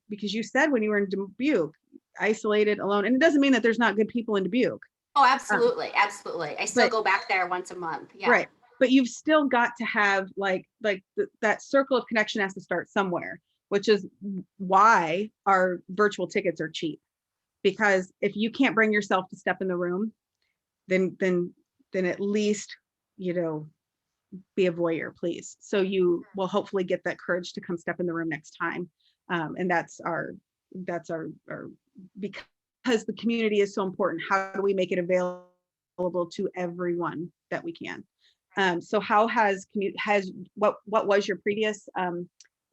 because you said when you were in Dubuque, isolated, alone, and it doesn't mean that there's not good people in Dubuque. Oh, absolutely. Absolutely. I still go back there once a month. Yeah. Right. But you've still got to have that circle of connection has to start somewhere. which is why our virtual tickets are cheap. Because if you can't bring yourself to step in the room, then at least, you know, be a voyeur, please. So you will hopefully get that courage to come step in the room next time. And that's our because the community is so important. How do we make it available to everyone that we can? So how what was your previous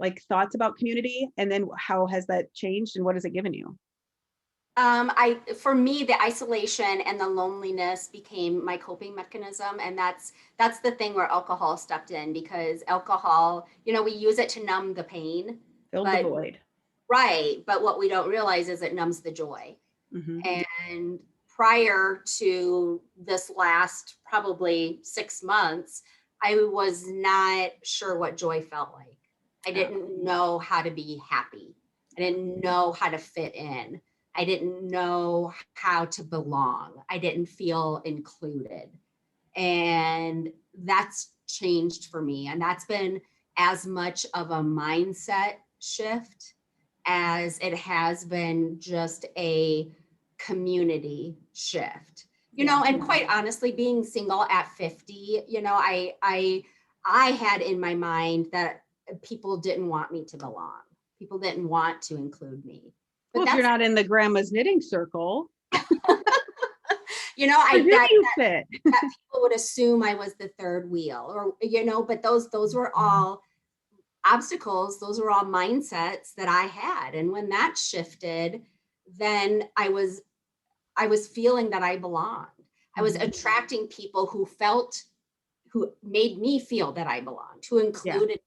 like thoughts about community, and then how has that changed, and what has it given you? For me, the isolation and the loneliness became my coping mechanism. And that's the thing where alcohol stepped in, because alcohol, you know, we use it to numb the pain. Fill the void. Right. But what we don't realize is it numbs the joy. Mm-hmm. And prior to this last probably 6 months, I was not sure what joy felt like. I didn't know how to be happy. I didn't know how to fit in. I didn't know how to belong. I didn't feel included. And that's changed for me. And that's been as much of a mindset shift as it has been just a community shift. You know, and quite honestly, being single at 50, you know, I had in my mind that people didn't want me to belong. People didn't want to include me. But well, if you're not in the grandma's knitting circle, you know, that people would assume I was the third wheel, or, you know, but those were all obstacles. Those were all mindsets that I had. And when that shifted, then I was feeling that I belonged. I was attracting people who made me feel that I belonged, who included,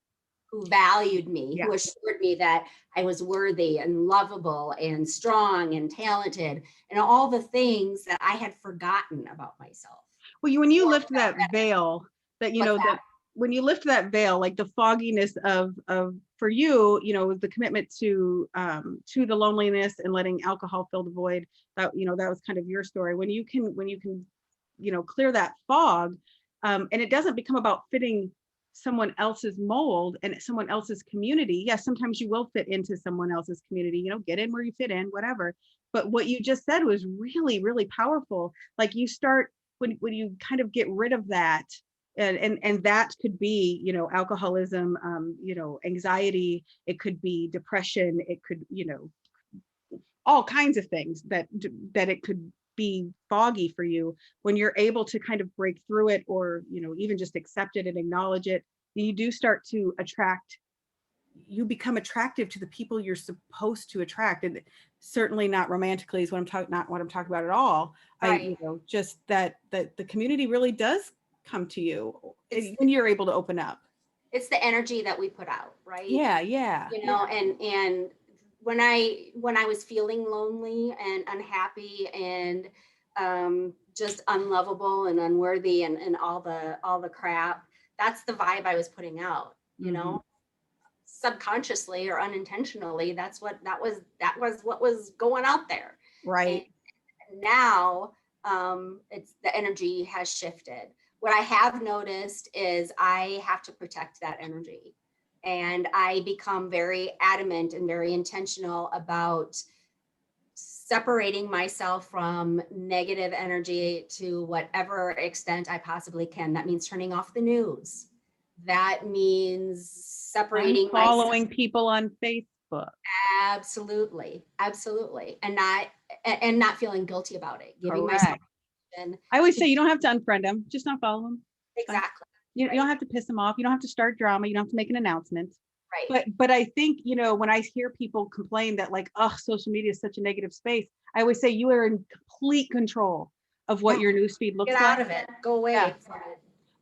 who valued me, who assured me that I was worthy and lovable and strong and talented, and all the things that I had forgotten about myself. Well, when you lift that veil, that, you know, that when you lift that veil, like the fogginess of for you, you know, the commitment to the loneliness and letting alcohol fill the void, that, you know, that was kind of your story. When you can, you know, clear that fog, and it doesn't become about fitting someone else's mold and someone else's community. Yes, sometimes you will fit into someone else's community, you know, get in where you fit in, whatever. But what you just said was really, really powerful. Like you start, when you kind of get rid of that, and that could be, you know, alcoholism, you know, anxiety, it could be depression, it could, you know, all kinds of things that it could be foggy for you. When you're able to kind of break through it, or, you know, even just accept it and acknowledge it, you do start to you become attractive to the people you're supposed to attract. And certainly not romantically is not what I'm talking about at all. Right. You know, just that the community really does come to you when you're able to open up. It's the energy that we put out, right? Yeah. You know, and when I was feeling lonely and unhappy and just unlovable and unworthy and all the crap, that's the vibe I was putting out, you know, subconsciously or unintentionally. That was what was going out there. Right. And now it's the energy has shifted. What I have noticed is I have to protect that energy. And I become very adamant and very intentional about separating myself from negative energy to whatever extent I possibly can. That means turning off the news. That means separating following people on Facebook. Absolutely. And not feeling guilty about it. Giving myself. I always say you don't have to unfriend them, just not follow them. Exactly. You don't have to piss them off. You don't have to start drama. You don't have to make an announcement. Right. But I think, you know, when I hear people complain that like, oh, social media is such a negative space, I always say you are in complete control of what your newsfeed looks like. Get out of it. Go away from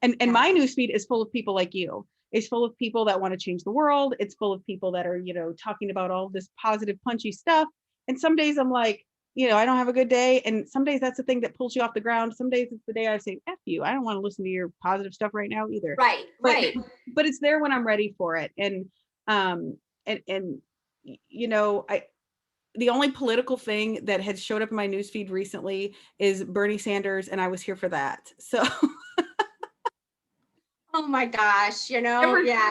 it. And my newsfeed is full of people like you. It's full of people that want to change the world. It's full of people that are, you know, talking about all this positive, punchy stuff. And some days I'm like, you know, I don't have a good day. And some days that's the thing that pulls you off the ground. Some days it's the day I say, F you. I don't want to listen to your positive stuff right now either. Right. But it's there when I'm ready for it. And you know, the only political thing that had showed up in my newsfeed recently is Bernie Sanders. And I was here for that. So. Oh my gosh, yeah.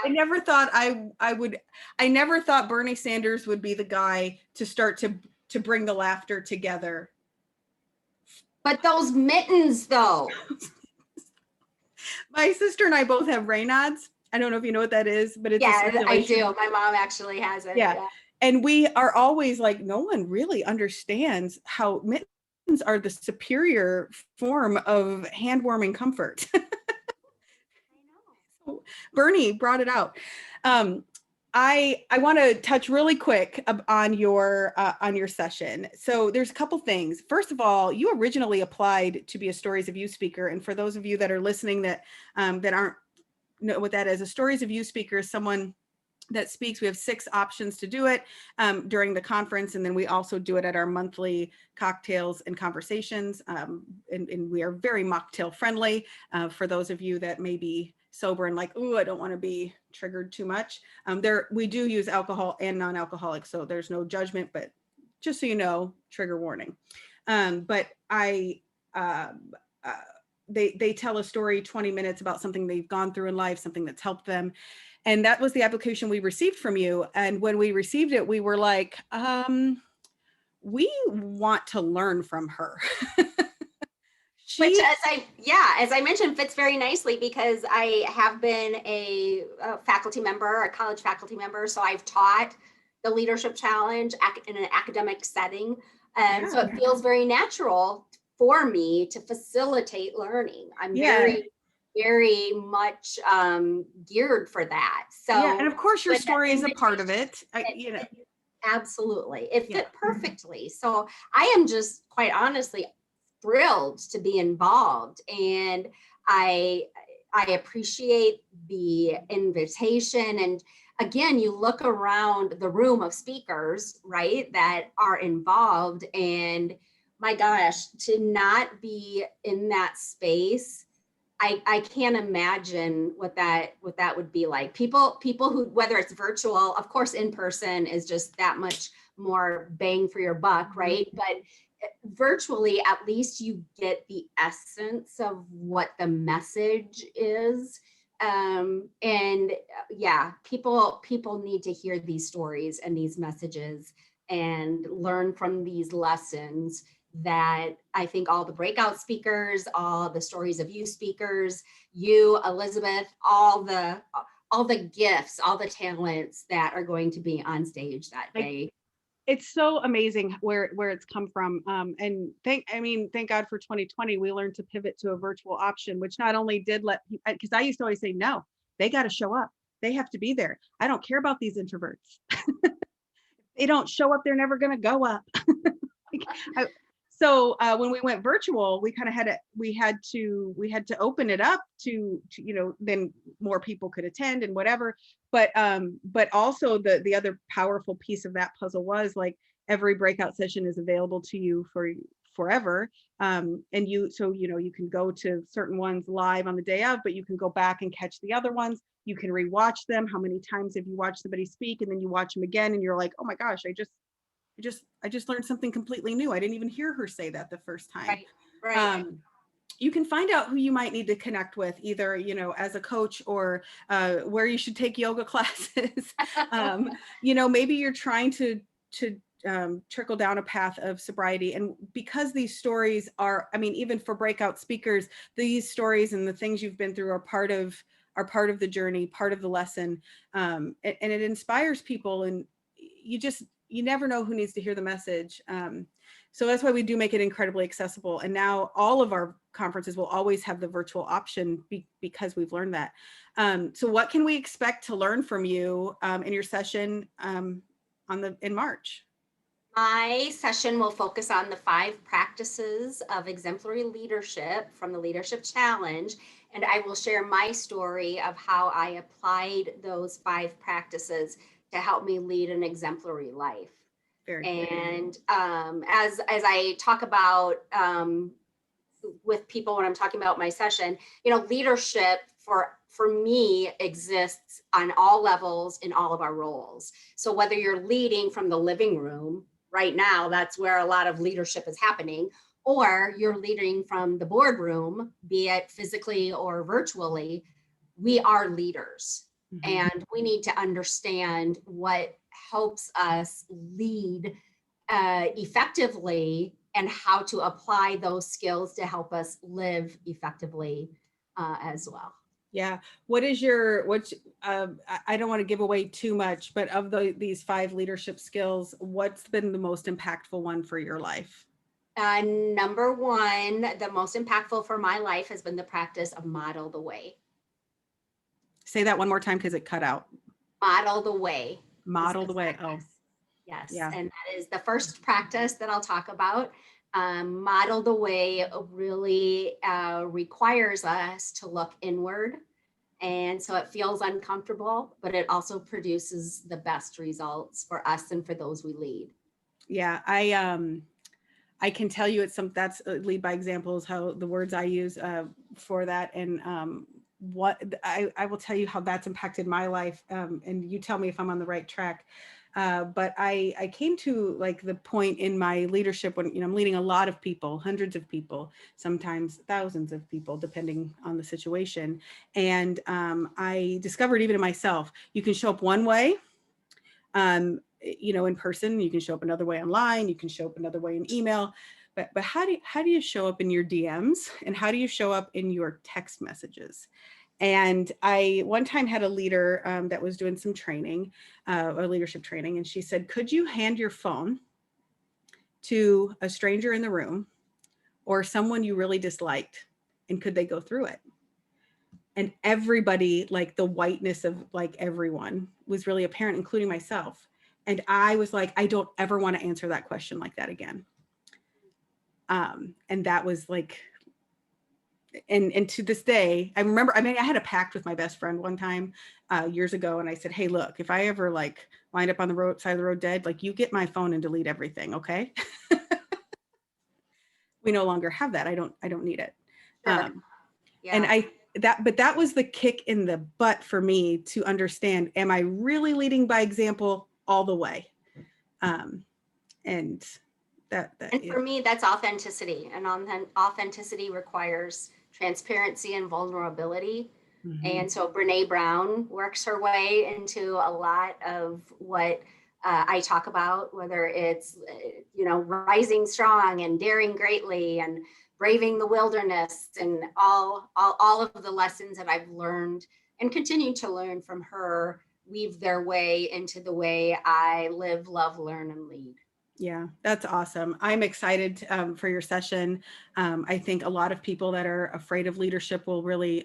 I never thought I never thought Bernie Sanders would be the guy to start to bring the laughter together. But those mittens though. My sister and I both have Raynaud's. I don't know if you know what that is, but it's Yeah, I do. My mom actually has it. Yeah. And we are always like, no one really understands how mittens are the superior form of hand warming comfort. So Bernie brought it out. I want to touch really quick on your session. So there's a couple things. First of all, you originally applied to be a Stories of You speaker, and for those of you that are listening that aren't know what that is, a Stories of You speaker is someone that speaks. We have 6 options to do it during the conference, and then we also do it at our monthly cocktails and conversations. And we are very mocktail friendly for those of you that may be sober and like, ooh, I don't want to be triggered too much. We do use alcohol and non-alcoholic, so there's no judgment, but just so you know, trigger warning. But they tell a story 20 minutes about something they've gone through in life, something that's helped them. And that was the application we received from you. And when we received it, we were like, we want to learn from her. Which, as I mentioned, fits very nicely because I have been a faculty member, a college faculty member. So I've taught the Leadership Challenge in an academic setting. So it feels very natural for me to facilitate learning. I'm very much geared for that. So and of course your story is a part of it. Absolutely. It fit perfectly. So I am just quite honestly thrilled to be involved, and I appreciate the invitation. And again, you look around the room of speakers, right, that are involved, and my gosh, to not be in that space, I can't imagine what that would be like. People who, whether it's virtual, of course, in person is just that much more bang for your buck, right? But virtually, at least you get the essence of what the message is. And yeah, people need to hear these stories and these messages and learn from these lessons that I think all the breakout speakers, all the Stories of You speakers, you, Elizabeth, all the gifts, all the talents that are going to be on stage that day. It's so amazing where it's come from. And thank God for 2020, we learned to pivot to a virtual option, which not only did because I used to always say, no, they got to show up. They have to be there. I don't care about these introverts. They don't show up, they're never going to go up. So when we went virtual, we kind of had to open it up to then more people could attend and whatever. But also the other powerful piece of that puzzle was like every breakout session is available to you for forever. And you can go to certain ones live on the day of, but you can go back and catch the other ones. You can rewatch them. How many times have you watched somebody speak? And then you watch them again and you're like, oh my gosh, I just learned something completely new. I didn't even hear her say that the first time. Right. You can find out who you might need to connect with, either, as a coach or where you should take yoga classes. Maybe you're trying to trickle down a path of sobriety. And because these stories are, even for breakout speakers, these stories and the things you've been through are part of the journey, part of the lesson. And it inspires people, and you never know who needs to hear the message. So that's why we do make it incredibly accessible. And now all of our conferences will always have the virtual option because we've learned that. So what can we expect to learn from you in your session in March? My session will focus on the 5 practices of exemplary leadership from the Leadership Challenge. And I will share my story of how I applied those 5 practices to help me lead an exemplary life. And as I talk about with people when I'm talking about my session, leadership for me exists on all levels in all of our roles. So whether you're leading from the living room right now, that's where a lot of leadership is happening, or you're leading from the boardroom, be it physically or virtually, we are leaders, Mhm. and we need to understand what helps us lead effectively and how to apply those skills to help us live effectively as well. Yeah. What is your, I don't want to give away too much, but of these 5 leadership skills, what's been the most impactful one for your life? Number one, the most impactful for my life has been the practice of model the way. Say that one more time because it cut out. Model the way. Model the way. Oh, Yes, yeah. and that is the first practice that I'll talk about. Model the way really requires us to look inward. And so it feels uncomfortable, but it also produces the best results for us and for those we lead. Yeah. I can tell you that's lead by example is how the words I use for that. And what I will tell you how that's impacted my life. And you tell me if I'm on the right track. But I came to like the point in my leadership when, I'm leading a lot of people, hundreds of people, sometimes thousands of people, depending on the situation. And I discovered even in myself, you can show up one way, in person, you can show up another way online, you can show up another way in email, but how do you show up in your DMs, and how do you show up in your text messages? And I one time had a leader that was doing some training, a leadership training, and she said, could you hand your phone to a stranger in the room or someone you really disliked, and could they go through it? And everybody, like the whiteness of like everyone was really apparent, including myself. And I was like, I don't ever want to answer that question like that again. And that was like, and to this day, I remember, I had a pact with my best friend one time years ago. And I said, hey, look, if I ever like wind up on the side of the road dead, like you get my phone and delete everything. Okay. We no longer have that. I don't need it. Sure. And Yeah. but that was the kick in the butt for me to understand, am I really leading by example all the way? And And for me, that's authenticity. And authenticity requires transparency and vulnerability. Mhm. And so Brene Brown works her way into a lot of what I talk about, whether it's, rising strong and daring greatly and braving the wilderness, and all of the lessons that I've learned and continue to learn from her weave their way into the way I live, love, learn, and lead. Yeah, that's awesome. I'm excited for your session. I think a lot of people that are afraid of leadership will really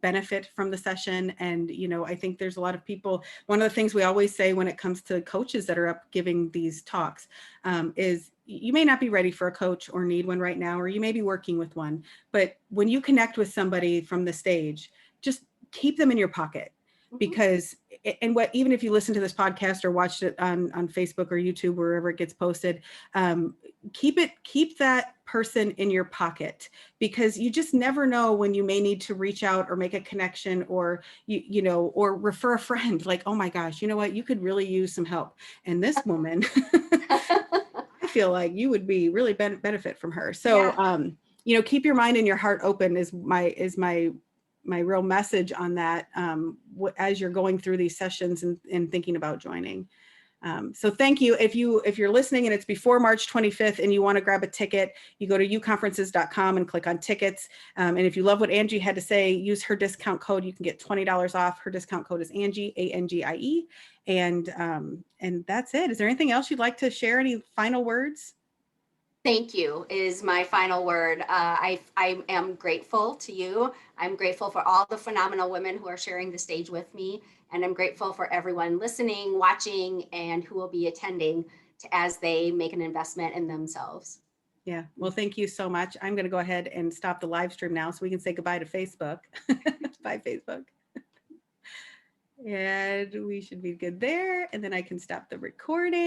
benefit from the session. And, I think there's a lot of people, one of the things we always say when it comes to coaches that are up giving these talks is you may not be ready for a coach or need one right now, or you may be working with one, but when you connect with somebody from the stage, just keep them in your pocket. Because, and even if you listen to this podcast or watched it on Facebook or YouTube, wherever it gets posted, keep that person in your pocket, because you just never know when you may need to reach out or make a connection, or or refer a friend, like, oh my gosh, you know what, you could really use some help. And this woman, I feel like you would be really benefit from her. So, keep your mind and your heart open is my real message on that as you're going through these sessions and thinking about joining. So thank you. If you're listening and it's before March 25th and you want to grab a ticket, you go to uconferences.com and click on tickets. And if you love what Angie had to say, use her discount code. You can get $20 off. Her discount code is Angie, Angie. And that's it. Is there anything else you'd like to share? Any final words? Thank you is my final word. I am grateful to you. I'm grateful for all the phenomenal women who are sharing the stage with me. And I'm grateful for everyone listening, watching, and who will be attending as they make an investment in themselves. Yeah. Well, thank you so much. I'm going to go ahead and stop the live stream now so we can say goodbye to Facebook. Bye, Facebook. And we should be good there. And then I can stop the recording.